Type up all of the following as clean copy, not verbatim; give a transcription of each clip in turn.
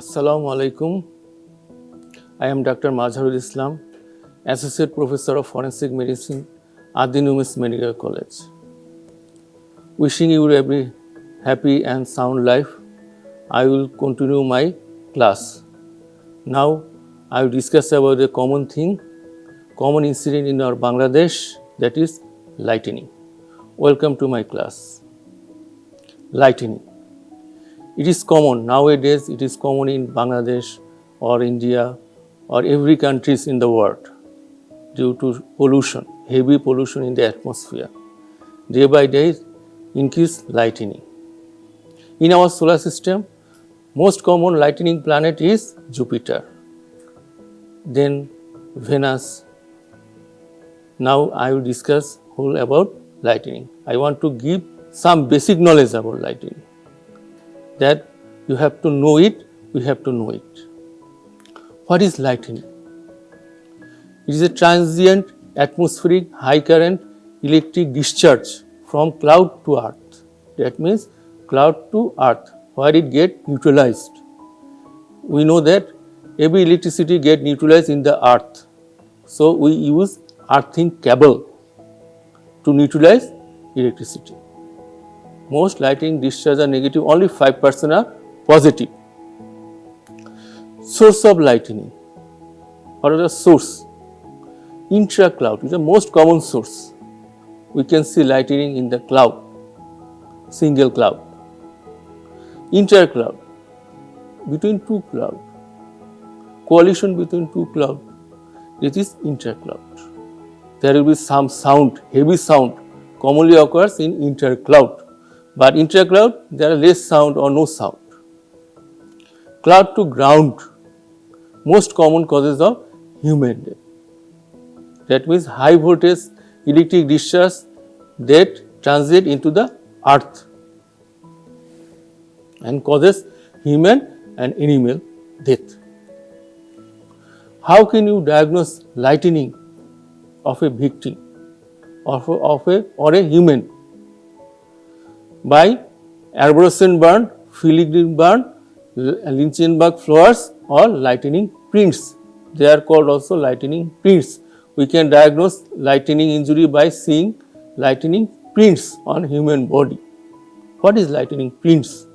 Assalamu alaikum. I am Dr. Mazharul Islam, Associate Professor of Forensic Medicine, Adinumis Medical College. Wishing you every happy and sound life, I will continue my class. Now, I will discuss about a common thing, common incident in our Bangladesh, that is lightning. Welcome to my class. Lightning. It is common nowadays. It is common in Bangladesh or India or every countries in the world due to pollution, heavy pollution in the atmosphere. Day by day, increase lightning. In our solar system, most common lightning planet is Jupiter, then Venus. Now I will discuss whole about lightning. I want to give some basic knowledge about lightning. That you have to know it, we have to know it. What is lightning? It is a transient atmospheric high current electric discharge from cloud to earth. That means cloud to earth, where it get neutralized. We know that every electricity get neutralized in the earth. So we use earthing cable to neutralize electricity. Most lightning discharge are negative, only 5% are positive. Source of lightning. What is the source? Intra-cloud is the most common source. We can see lightning in the cloud, single cloud. Inter-cloud, between two clouds. Coalition between two clouds, it is inter-cloud. There will be some sound, heavy sound commonly occurs in inter-cloud. But inter-cloud, there are less sound or no sound. Cloud to ground, most common causes of human death. That means high voltage electric discharge that transit into the earth and causes human and animal death. How can you diagnose lightning of a victim or a human? By arborescent burn, filigree burn, Lynchburg flowers or lightning prints. They are called also lightning prints. We can diagnose lightning injury by seeing lightning prints on human body. What is lightning prints?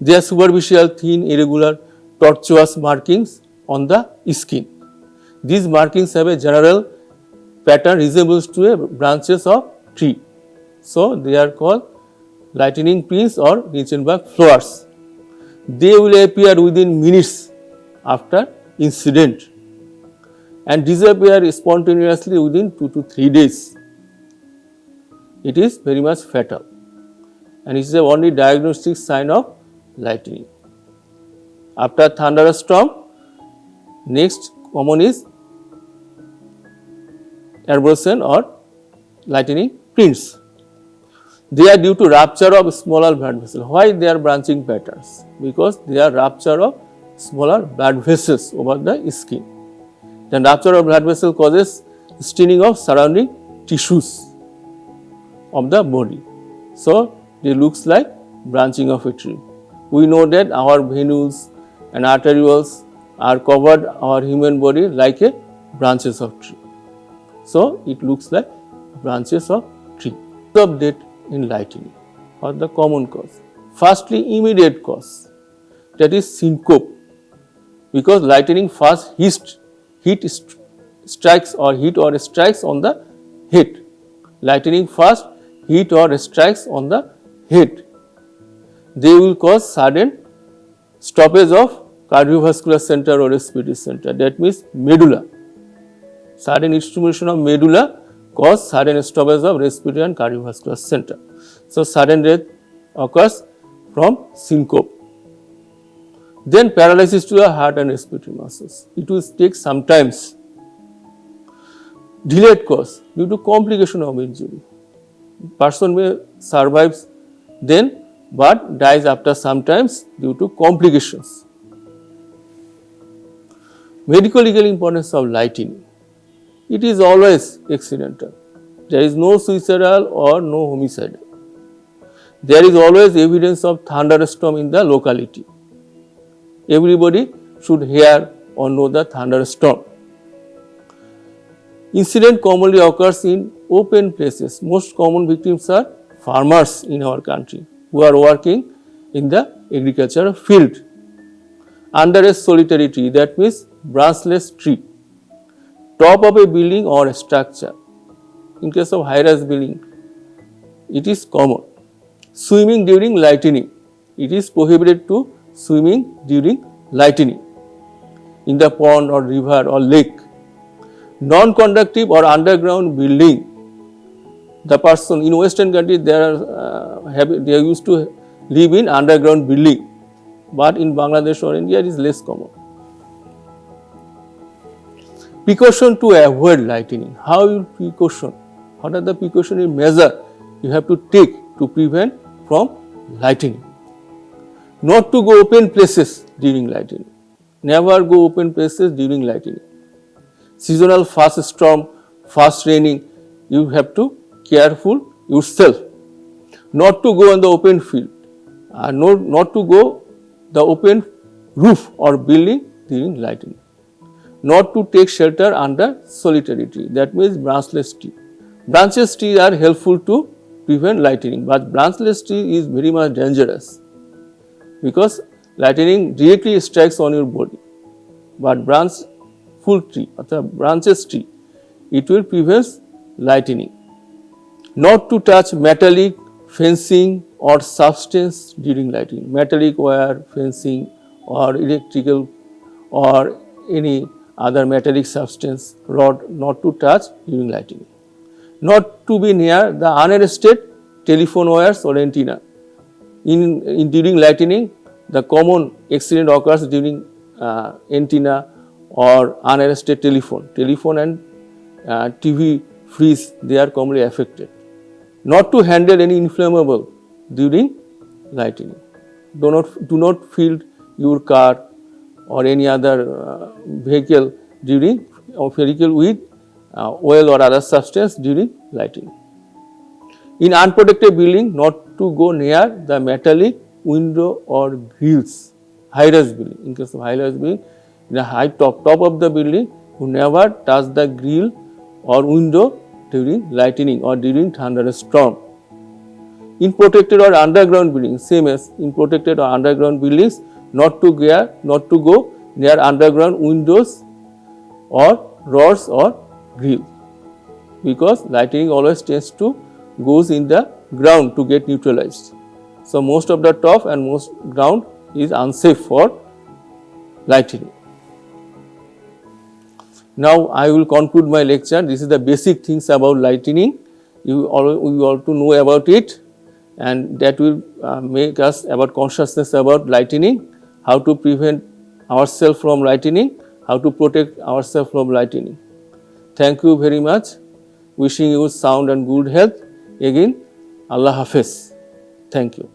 They are superficial, thin, irregular, tortuous markings on the skin. These markings have a general pattern resembles to a branches of tree. So they are called lightning prints or Lynchburg flowers. They will appear within minutes after incident and disappear spontaneously within 2 to 3 days. It is very much fatal and it is the only diagnostic sign of lightning. After thunderstorm, next common is arborescent or lightning prints. They are due to rupture of smaller blood vessels. Why they are branching patterns? Because they are rupture of smaller blood vessels over the skin. Then rupture of blood vessel causes staining of surrounding tissues of the body. So they looks like branching of a tree. We know that our veins and arterioles are covered our human body like a branches of tree. So it looks like branches of tree. Of death in lightning or the common cause. Firstly, immediate cause, that is syncope, because lightning first hit strikes on the head. Lightning first hit or strikes on the head. They will cause sudden stoppage of cardiovascular center or respiratory center. That means medulla. Sudden stimulation of medulla cause sudden stoppage of respiratory and cardiovascular center. So sudden death occurs from syncope. Then paralysis to the heart and respiratory muscles. It will take some time. Delayed cause due to complication of injury. Person may survive then but dies after some time due to complications. Medical legal importance of lightning. It is always accidental. There is no suicidal or no homicidal. There is always evidence of thunderstorm in the locality. Everybody should hear or know the thunderstorm. Incident commonly occurs in open places. Most common victims are farmers in our country who are working in the agricultural field. Under a solitary tree, that means branchless tree, top of a building or a structure. In case of high-rise building, it is common. Swimming during lightning. It is prohibited to swimming during lightning in the pond or river or lake. Non-conductive or underground building. The person in Western countries they used to live in underground building, but in Bangladesh or India it is less common. Precaution to avoid lightning. How you precaution? What are the precautionary measures you have to take to prevent from lightning? Not to go open places during lightning. Never go open places during lightning. Seasonal fast storm, fast raining, you have to careful yourself. Not to go on the open field, not to go the open roof or building during lightning. Not to take shelter under solitary tree, that means branchless tree. Branchless trees are helpful to prevent lightning, but branchless tree is very much dangerous because lightning directly strikes on your body. But full tree or the branches tree, it will prevent lightning. Not to touch metallic fencing or substance during lightning. Metallic wire, fencing or electrical or any other metallic substance, rod, not to touch during lightning. Not to be near the unarrested telephone wires or antenna. During lightning, the common accident occurs during antenna or unarrested telephone. Telephone and TV freeze, they are commonly affected. Not to handle any inflammable during lightning. Do not fill your car or any other vehicle with oil or other substance during lightning. In unprotected building, not to go near the metallic window or grills. High-rise building. In case of high-rise building, in the top of the building, you never touch the grill or window during lightning or during thunderstorm. In protected or underground buildings, same as in protected or underground buildings, not to go near underground windows or rods or grill, because lightning always tends to goes in the ground to get neutralized. So most of the top and most ground is unsafe for lightning. Now I will conclude my lecture. This is the basic things about lightning. You all to know about it, and that will make us about consciousness about lightning, how to prevent ourselves from lightning, how to protect ourselves from lightning. Thank you very much. Wishing you sound and good health. Again, Allah Hafiz. Thank you.